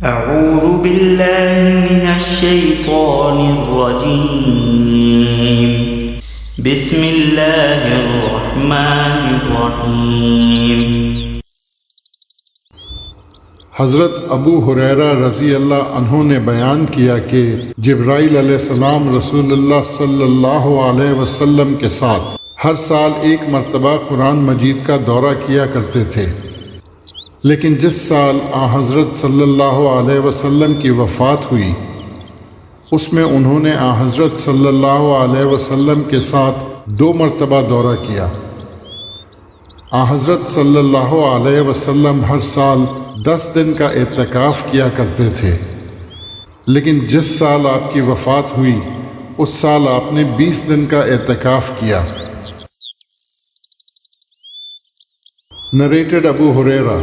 أعوذ بالله من الشيطان الرجيم بسم الله الرحمن الرحيم. حضرت ابو ہریرہ رضی اللہ عنہ نے بیان کیا کہ جبرائیل علیہ السلام رسول اللہ صلی اللہ علیہ وسلم کے ساتھ ہر سال ایک مرتبہ قرآن مجید کا دورہ کیا کرتے تھے، لیکن جس سال حضرت صلی اللہ علیہ وسلم کی وفات ہوئی اس میں انہوں نے حضرت صلی اللہ علیہ وسلم کے ساتھ 2 مرتبہ دورہ کیا۔ حضرت صلی اللہ علیہ وسلم ہر سال 10 دن کا اعتکاف کیا کرتے تھے، لیکن جس سال آپ کی وفات ہوئی اس سال آپ نے 20 دن کا اعتکاف کیا۔ Narrated Abu Huraira.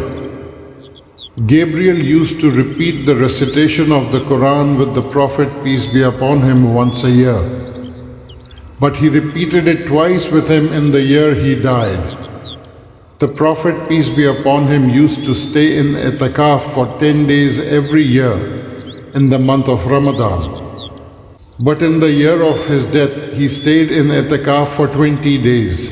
Gabriel used to repeat the recitation of the Quran with the Prophet, peace be upon him, once a year. But he repeated it twice with him in the year he died. The Prophet, peace be upon him, used to stay in i'tikaf for 10 days every year in the month of Ramadan. But in the year of his death, he stayed in i'tikaf for 20 days.